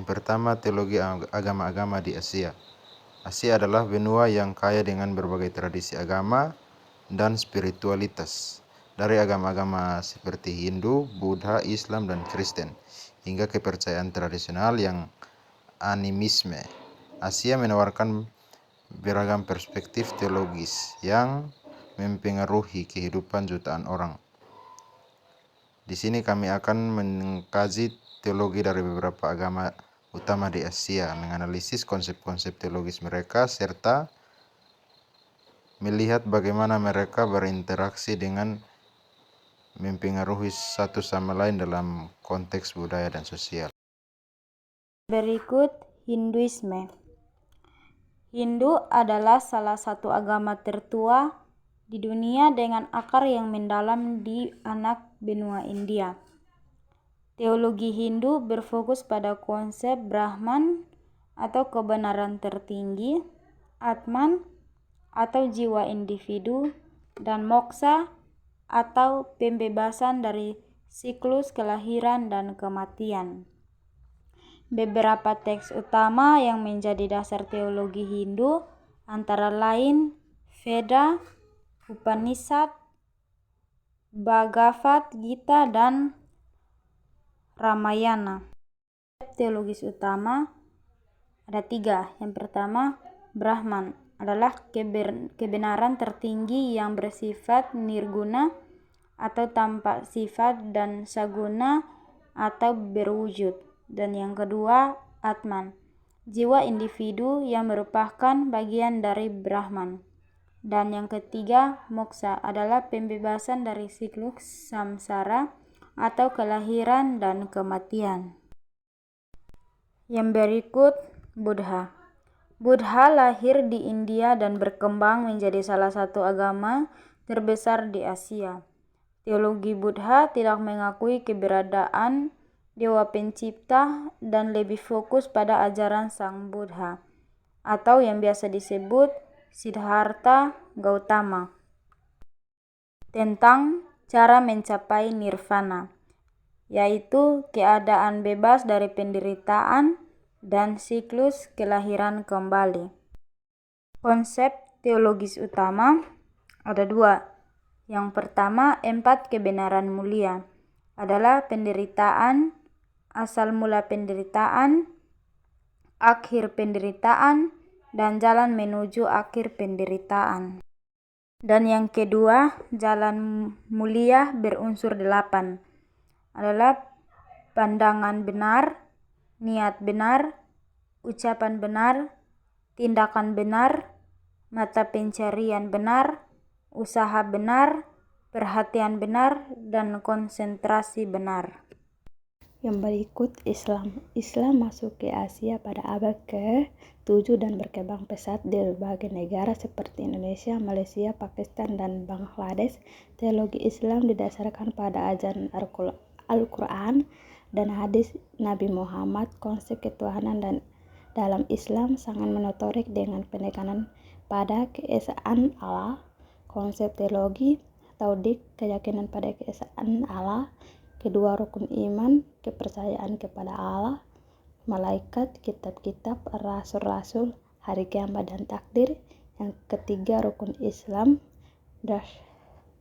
pertama, teologi agama-agama di Asia. Asia adalah benua yang kaya dengan berbagai tradisi agama dan spiritualitas, dari agama-agama seperti Hindu, Buddha, Islam, dan Kristen, hingga kepercayaan tradisional yang animisme. Asia menawarkan beragam perspektif teologis yang mempengaruhi kehidupan jutaan orang. Di sini kami akan mengkaji teologi dari beberapa agama utama di Asia, menganalisis konsep-konsep teologis mereka, serta melihat bagaimana mereka berinteraksi dengan mempengaruhi satu sama lain dalam konteks budaya dan sosial. Berikut Hinduisme. Hindu adalah salah satu agama tertua di dunia dengan akar yang mendalam di anak benua India. Teologi Hindu berfokus pada konsep Brahman atau kebenaran tertinggi, Atman atau jiwa individu, dan Moksha atau pembebasan dari siklus kelahiran dan kematian. Beberapa teks utama yang menjadi dasar teologi Hindu antara lain Veda, Upanishad, Bhagavad Gita, dan Ramayana. Teologis utama ada 3. Yang pertama, Brahman adalah kebenaran tertinggi yang bersifat nirguna atau tanpa sifat, dan saguna atau berwujud. Dan yang kedua, Atman, jiwa individu yang merupakan bagian dari Brahman. Dan yang ketiga, Moksha adalah pembebasan dari siklus samsara atau kelahiran dan kematian. Yang berikut, Buddha. Buddha lahir di India dan berkembang menjadi salah satu agama terbesar di Asia. Teologi Buddha tidak mengakui keberadaan Dewa Pencipta dan lebih fokus pada ajaran Sang Buddha, atau yang biasa disebut Siddhartha Gautama, tentang cara mencapai nirvana, yaitu keadaan bebas dari penderitaan dan siklus kelahiran kembali. Konsep teologis utama ada 2. Yang pertama, 4 kebenaran mulia adalah penderitaan, asal mula penderitaan, akhir penderitaan, dan jalan menuju akhir penderitaan. Dan yang kedua, jalan mulia berunsur 8 adalah pandangan benar, niat benar, ucapan benar, tindakan benar, mata pencarian benar, usaha benar, perhatian benar, dan konsentrasi benar. Yang berikut Islam. Islam masuk ke Asia pada abad ke-7 dan berkembang pesat di berbagai negara seperti Indonesia, Malaysia, Pakistan, dan Bangladesh. Teologi Islam didasarkan pada ajaran Al-Quran dan hadis Nabi Muhammad. Konsep ketuhanan dan dalam Islam sangat monoteistik dengan penekanan pada keesaan Allah. Konsep teologi tauhid, keyakinan pada keesaan Allah. Kedua, rukun iman, kepercayaan kepada Allah, malaikat, kitab-kitab, rasul-rasul, hari kiamat, dan takdir. Yang ketiga, rukun Islam,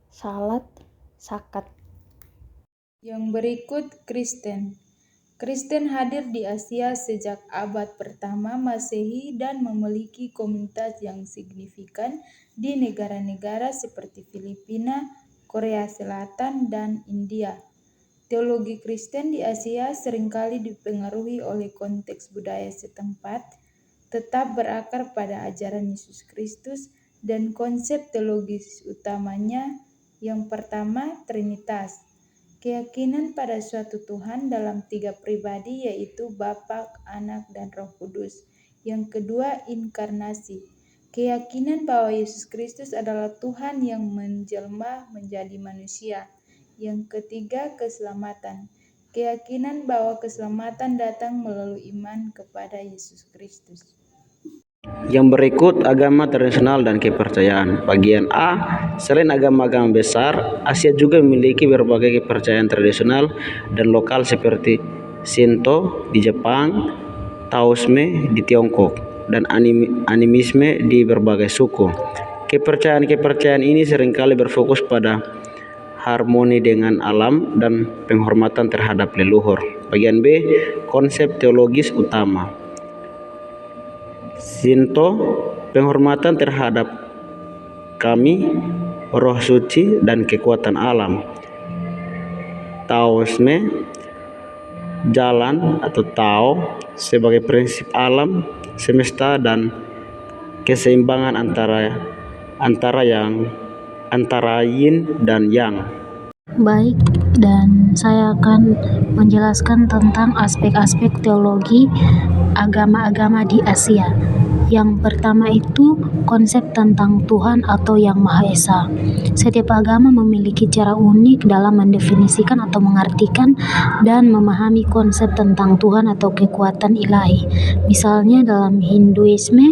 salat, zakat. Yang berikut Kristen. Kristen hadir di Asia sejak abad pertama Masehi dan memiliki komunitas yang signifikan di negara-negara seperti Filipina, Korea Selatan, dan India. Teologi Kristen di Asia seringkali dipengaruhi oleh konteks budaya setempat, tetap berakar pada ajaran Yesus Kristus dan konsep teologis utamanya. Yang pertama, Trinitas, keyakinan pada suatu Tuhan dalam 3 pribadi, yaitu Bapa, Anak, dan Roh Kudus. Yang kedua, inkarnasi, keyakinan bahwa Yesus Kristus adalah Tuhan yang menjelma menjadi manusia. Yang ketiga, keselamatan, keyakinan bahwa keselamatan datang melalui iman kepada Yesus Kristus. Yang berikut agama tradisional dan kepercayaan. Bagian A, selain agama-agama besar, Asia juga memiliki berbagai kepercayaan tradisional dan lokal seperti Shinto di Jepang, Taoisme di Tiongkok, dan animisme di berbagai suku. Kepercayaan-kepercayaan ini seringkali berfokus pada harmoni dengan alam dan penghormatan terhadap leluhur. Bagian B, konsep teologis utama. Shinto, penghormatan terhadap kami, roh suci, dan kekuatan alam. Taoisme, jalan atau Tao sebagai prinsip alam semesta dan keseimbangan antara yin dan yang. Baik, dan saya akan menjelaskan tentang aspek-aspek teologi agama-agama di Asia. Yang pertama itu konsep tentang Tuhan atau Yang Maha Esa. Setiap agama memiliki cara unik dalam mendefinisikan atau mengartikan dan memahami konsep tentang Tuhan atau kekuatan ilahi. Misalnya dalam Hinduisme,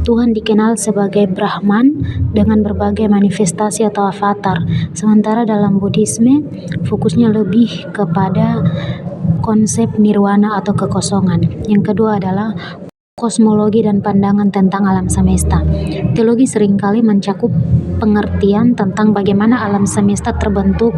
Tuhan dikenal sebagai Brahman dengan berbagai manifestasi atau avatar. Sementara dalam Buddhisme, fokusnya lebih kepada konsep nirwana atau kekosongan. Yang kedua adalah kosmologi dan pandangan tentang alam semesta. Teologi seringkali mencakup pengertian tentang bagaimana alam semesta terbentuk,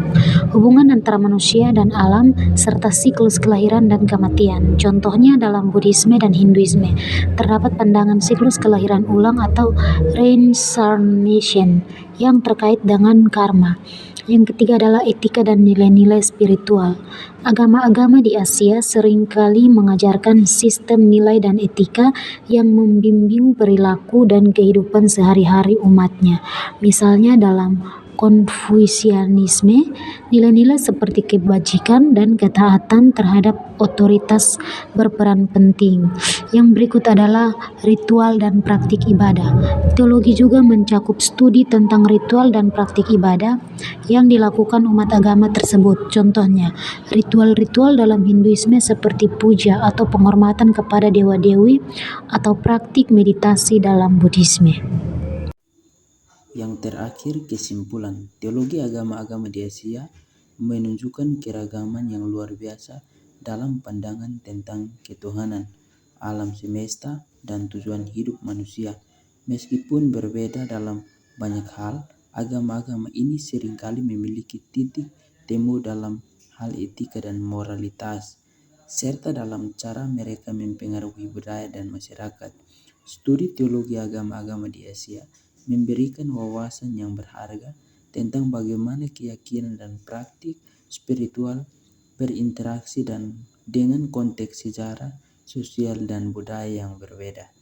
hubungan antara manusia dan alam, serta siklus kelahiran dan kematian. Contohnya dalam Buddhisme dan Hinduisme, terdapat pandangan siklus kelahiran ulang atau reincarnation yang terkait dengan karma. Yang ketiga adalah etika dan nilai-nilai spiritual. Agama-agama di Asia seringkali mengajarkan sistem nilai dan etika yang membimbing perilaku dan kehidupan sehari-hari umatnya. Misalnya dalam Konfusianisme, nilai-nilai seperti kebajikan dan ketaatan terhadap otoritas berperan penting. Yang berikut adalah ritual dan praktik ibadah. Teologi juga mencakup studi tentang ritual dan praktik ibadah yang dilakukan umat agama tersebut. Contohnya, ritual-ritual dalam Hinduisme seperti puja atau penghormatan kepada dewa-dewi atau praktik meditasi dalam Buddhisme. Yang terakhir, kesimpulan, teologi agama-agama di Asia menunjukkan keragaman yang luar biasa dalam pandangan tentang ketuhanan, alam semesta, dan tujuan hidup manusia. Meskipun berbeda dalam banyak hal, agama-agama ini seringkali memiliki titik temu dalam hal etika dan moralitas, serta dalam cara mereka mempengaruhi budaya dan masyarakat. Studi teologi agama-agama di Asia memberikan wawasan yang berharga tentang bagaimana keyakinan dan praktik spiritual berinteraksi dengan konteks sejarah, sosial, dan budaya yang berbeda.